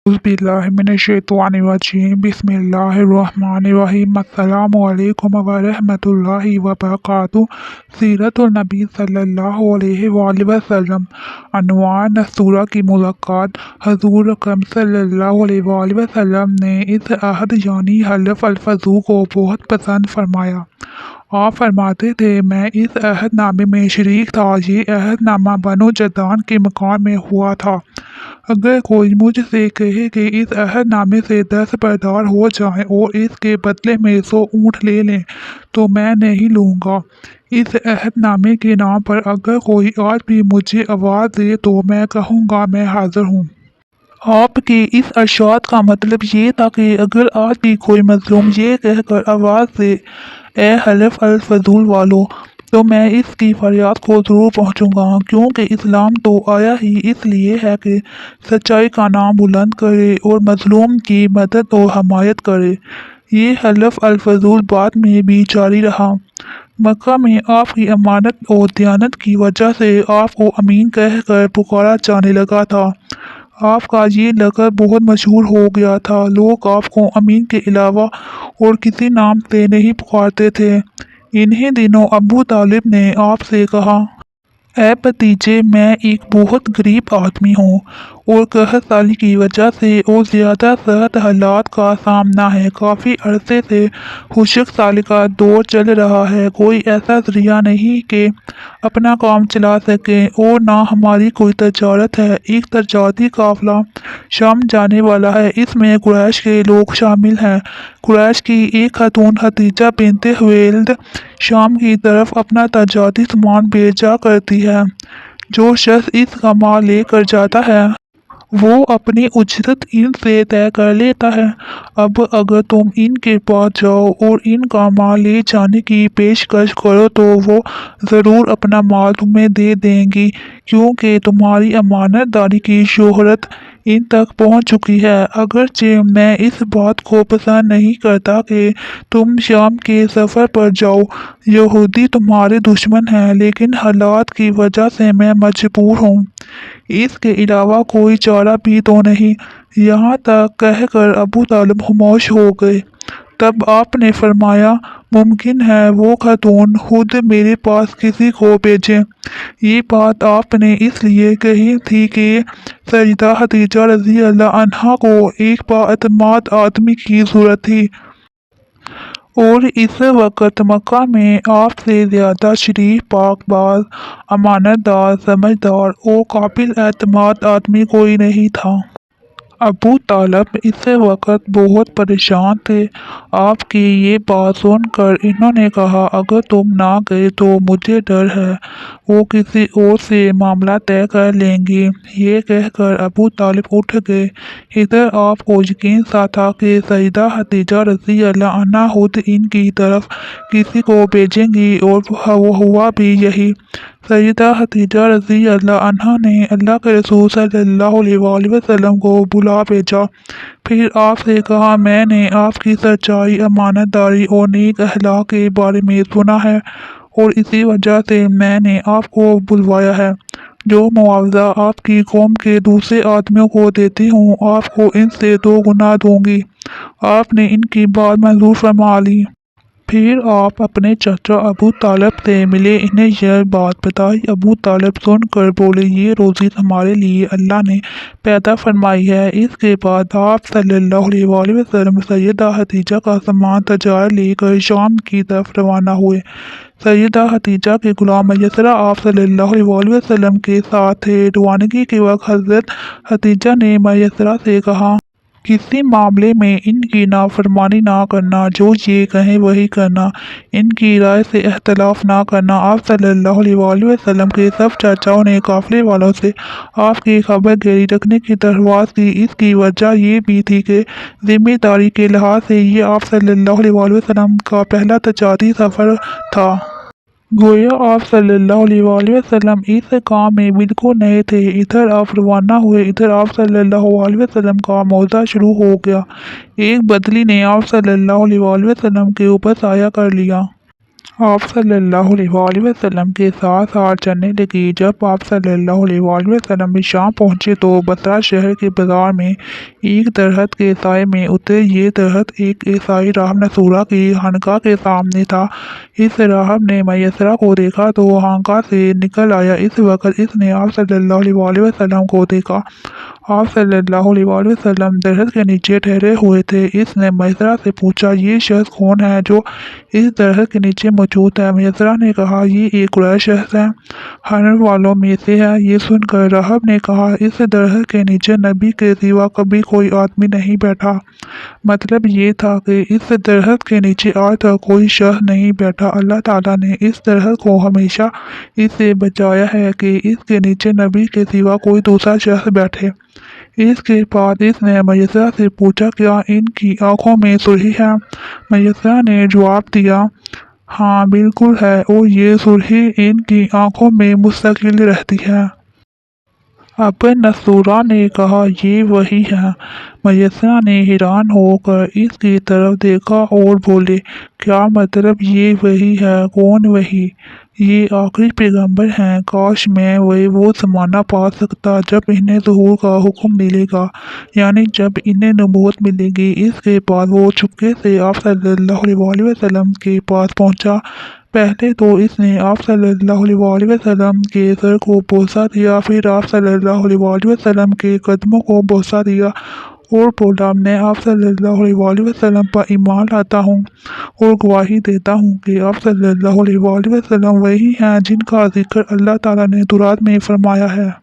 बिस्मिल्लाहिर्रहमानिर्रहीम बिस्मिल्लाहिर्रहमानिर्रहीम अस्सलामु अलैकुम व रहमतुल्लाहि व बरकातुहू। सीरतुन नबी सल्लल्लाहु अलैहि वसल्लम। अनवान सूरा की मुलाकात। हजूर अकरम सल्लल्लाहु अलैहि वसल्लम ने इस अहद यानी हल्फ अल-फज़ूल को बहुत पसंद फरमाया। आप फरमाते थे, मैं इस अहदनामे में शरीक था। ये अहदनामा बनो जदान के मकान में हुआ था। अगर कोई मुझसे कहे कि इस अहदनामे से 10 बरदार हो जाएं और इसके बदले में 100 ऊँट ले लें तो मैं नहीं लूँगा। इस अहदनामे के नाम पर अगर कोई आज भी मुझे आवाज़ दे तो मैं कहूँगा मैं हाजिर हूँ। आपके इस इरशाद का मतलब ये था कि अगर आज भी कोई मजलूम ये कहकर आवाज़ दे, ए हल्फ अल-फज़ूल वालों, तो मैं इसकी फरियाद को ज़रूर पहुँचूँगा, क्योंकि इस्लाम तो आया ही इसलिए है कि सच्चाई का नाम बुलंद करे और मजलूम की मदद और हमायत करे। ये हल्फ अल-फज़ूल बाद में भी जारी रहा। मक्का में आपकी अमानत और दयानत की वजह से आपको अमीन कहकर पुकारा जाने लगा था। आपका ये लक़ब बहुत मशहूर हो गया था। लोग आपको अमीन के अलावा और किसी नाम से नहीं पुकारते थे। इन्हीं दिनों अबू तालिब ने आपसे कहा, ऐ भतीजे, मैं एक बहुत गरीब आदमी हूँ और कहत साली की वजह से और ज़्यादा सख्त हालात का सामना है। काफ़ी अरसे से खुशक साल का दौर चल रहा है। कोई ऐसा ज़रिया नहीं कि अपना काम चला सके और ना हमारी कोई तजारत है। एक तजारती काफ़िला शाम जाने वाला है। इसमें कुरैश के लोग शामिल हैं। कुरैश की एक खातून हतीजा बिन्ते हुवैलिद शाम की तरफ अपना तजारती सामान भेजा करती है। जो शख्स इसका माल लेकर जाता है वो अपनी उजरत इनसे तय कर लेता है। अब अगर तुम इनके पास जाओ और इनका माल ले जाने की पेशकश करो तो वो ज़रूर अपना माल तुम्हें दे देंगी, क्योंकि तुम्हारी अमानतदारी की शोहरत इन तक पहुंच चुकी है। अगरचे मैं इस बात को पसंद नहीं करता कि तुम शाम के सफ़र पर जाओ, यहूदी तुम्हारे दुश्मन हैं, लेकिन हालात की वजह से मैं मजबूर हूँ। इसके अलावा कोई चारा भी तो नहीं। यहाँ तक कहकर अबू तालिब खामोश हो गए। तब आपने फरमाया, मुमकिन है वो खातून खुद मेरे पास किसी को भेजें। ये बात आपने इसलिए कही थी कि सैयदा खदीजा रज़ी अल्लाह अन्हा को एक बाएतमाद आदमी की ज़रूरत थी और इस वक्त मक्का में आपसे ज़्यादा शरीफ, पाकबाज, अमानतदार, समझदार और काबिल एतमाद आदमी कोई नहीं था। अबू तालिब इस वक्त बहुत परेशान थे। आपकी ये बात सुनकर इन्होंने कहा, अगर तुम ना गए तो मुझे डर है वो किसी और से मामला तय कर लेंगे। ये कहकर अबू तालिब उठ गए। इधर आपको यकीन सा था कि सैयदा खदीजा रज़ी अल्लाह अन्हा खुद इनकी तरफ किसी को भेजेंगी और वो हुआ भी यही। सैयदा खदीजा रज़ी अल्लाह अन्हा ने अल्लाह के रसूल सल्लल्लाहु अलैहि वसल्लम को बुला भेजा। फिर आपसे कहा, मैंने आपकी सच्चाई, अमानतदारी और नेक अखलाक के बारे में सुना है और इसी वजह से मैंने आपको बुलवाया है। जो मुआवजा आपकी कौम के दूसरे आदमियों को देती हूँ, आपको इनसे 2 गुना दूंगी। आपने इनकी बात मंजूर फरमा ली। फिर आप अपने चाचा अबू तालिब से मिले, इन्हें यह बात बताई। अबू तालिब सुनकर बोले, ये रोज़ी हमारे लिए अल्लाह ने पैदा फरमाई है। इसके बाद आप सल्लल्लाहु अलैहि वसल्लम सैयदा खदीजा का सामान तैयार लेकर शाम की तरफ रवाना हुए। सैयदा खदीजा के गुलाम मैसरा आप सल्लल्लाहु अलैहि वसल्लम के साथ थे। रवानगी के वक्त हज़रत खदीजा ने मैसरा से कहा, किसी मामले में इनकी नाफरमानी ना करना, जो ये कहें वही करना, इनकी राय से इख्तलाफ ना करना। आप सल्लल्लाहु अलैहि वसल्लम के सब चाचाओं ने काफिले वालों से आपकी खबरगिरी रखने की दरख्वास्त की। इसकी वजह ये भी थी कि जिम्मेदारी के लिहाज से ये आप सल्लल्लाहु अलैहि वसल्लम का पहला तजारती सफ़र था। गोया आप सल्लल्लाहु अलैहि वसल्लम इस काम में बिल्कुल नए थे। इधर आप रवाना हुए, इधर आप सल्लल्लाहु अलैहि वसल्लम का मौज़ा शुरू हो गया। एक बदली ने आप सल्लल्लाहु अलैहि वसल्लम के ऊपर साया कर लिया। आप सल्लल्लाहु अलैहि वसल्लम के साथ साथ चलने लगी। जब आप सल्लल्लाहु अलैहि वसल्लम भी शाम पहुंचे तो बसरा शहर के बाजार में एक दरख्त के साए में उतरे। ये दरख्त एक ईसाई राहब नसूरा की खानका के सामने था। इस राहब ने मैसरा को देखा तो खानका से निकल आया। इस वक्त इसने आप सल्लल्लाहु अलैहि वसल्लम को देखा। आप सल्लल्लाहु अलैहि वसल्लम दरख्त के नीचे ठहरे हुए थे। इसने मैसरा से पूछा, ये शख्स कौन है जो इस दरख्त के नीचे मौजूद है? मैसरा ने कहा, ये एक कुरैश शख्स है, हरम वालों में से है। ये सुनकर राहब ने कहा, इस दरख्त के नीचे नबी के सिवा कभी कोई आदमी नहीं बैठा। मतलब ये था कि इस दरख्त के नीचे आज तक कोई शख्स नहीं बैठा। अल्लाह ताला ने इस दरख्त को हमेशा इससे बचाया है कि इसके नीचे नबी के सिवा कोई दूसरा शख्स बैठे। इसके बाद इसने मैसरा से पूछा, क्या इनकी आंखों में सुर्खी है? मैसरा ने जवाब दिया, हाँ बिल्कुल है, और ये सुर्खी इनकी आंखों में मुस्तकिल रहती है। अब नसूरा ने कहा, ये वही है। मैसरा ने हैरान होकर इसकी तरफ देखा और बोले, क्या मतलब ये वही है? कौन वही? ये आखिरी पैगंबर हैं। काश मैं वो ज़माना पा सकता जब इन्हें ज़हूर का हुक्म मिलेगा, यानी जब इन्हें नबूवत मिलेगी। इसके बाद वो चुपके से आप सल्लल्लाहु अलैहि वसल्लम के पास पहुंचा। पहले तो इसने आप सल्लल्लाहु अलैहि वसल्लम के सर को बोसा दिया, फिर आप सल्लल्लाहु अलैहि वसल्लम के कदमों को बोसा दिया और बोला, मैं आप सल्लल्लाहु अलैहि वसल्लम पर ईमान लाता हूँ और गवाही देता हूँ कि आप सल्लल्लाहु अलैहि वसल्लम वही हैं जिनका जिक्र अल्लाह ताला ने तौरात में फरमाया है।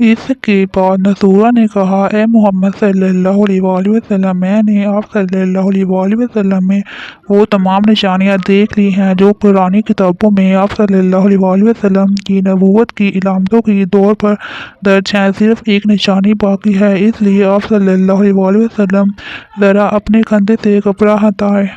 इसके बाद नसूरा ने कहा, ए मोहम्मद सल्लल्लाहु अलैहि वसल्लम, मैंने आप सल्लल्लाहु अलैहि वसल्लम में वो तमाम निशानियां देख ली हैं जो पुरानी किताबों में आप सल्लल्लाहु अलैहि वसल्लम की नबूवत की इलामतों की तौर पर दर्ज हैं। सिर्फ एक निशानी बाकी है, इसलिए आप सल्लल्लाहु अलैहि वसल्लम ज़रा अपने कंधे से कपड़ा हटाएं।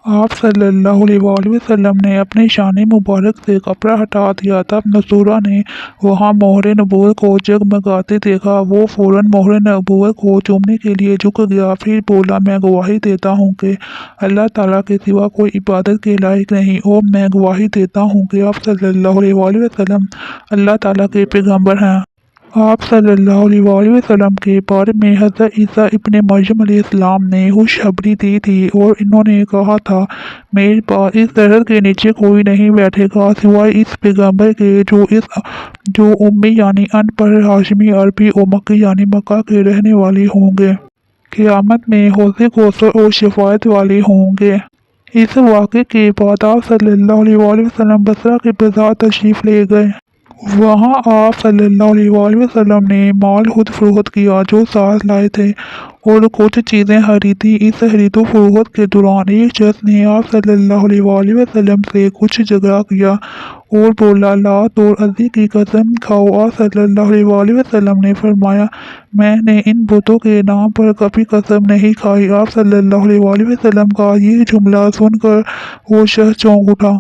आप सल्लल्लाहु अलैहि वसल्लम ने अपने शाने मुबारक से कपड़ा हटा दिया। तब नसूरा ने वहाँ मोहर नबूवत को जगमगाते देखा। वो फौरन मोहर नबूवत को चूमने के लिए झुक गया, फिर बोला, मैं गवाही देता हूँ कि अल्लाह ताला के सिवा कोई इबादत के लायक नहीं, और मैं गवाही देता हूँ कि आप सल्लल्लाहु अलैहि वसल्लम अल्लाह ताला के पैगंबर हैं। आप सल्लल्लाहु अलैहि वसल्लम के बारे में हज़रत ईसा इब्न मरियम अलैहिस्सलाम ने खुशखबरी दी थी और इन्होंने कहा था, मेरे पास इस दरख्त के नीचे कोई नहीं बैठेगा सिवाय इस पैगंबर के जो उम्मी यानी अनपढ़ हाशमी अरबी और मक्की यानी मक्का के रहने वाले होंगे। क़यामत में हौज़े कौसर और शफाअत वाले होंगे। इस वाक़े के बाद आप सल्लल्लाहु अलैहि वसल्लम बसरा के बाजार तशरीफ़ ले गए। वहाँ आप सल्लल्लाहु अलैहि वसल्लम ने माल खुद फरोख्त किया जो साथ लाए थे और कुछ चीज़ें खरीदी। इस खरीदो फरोख्त के दौरान एक शख्स ने आप सल्लल्लाहु अलैहि वसल्लम से कुछ झगड़ा किया और बोला, लात और अज़ी की कसम खाओ। आप सल्लल्लाहु अलैहि वसल्लम ने फरमाया, मैंने इन बुतों के नाम पर कभी कसम नहीं खाई। आप सल्लल्लाहु अलैहि वसल्लम का ये जुमला सुनकर वो शख्स चौंक उठा।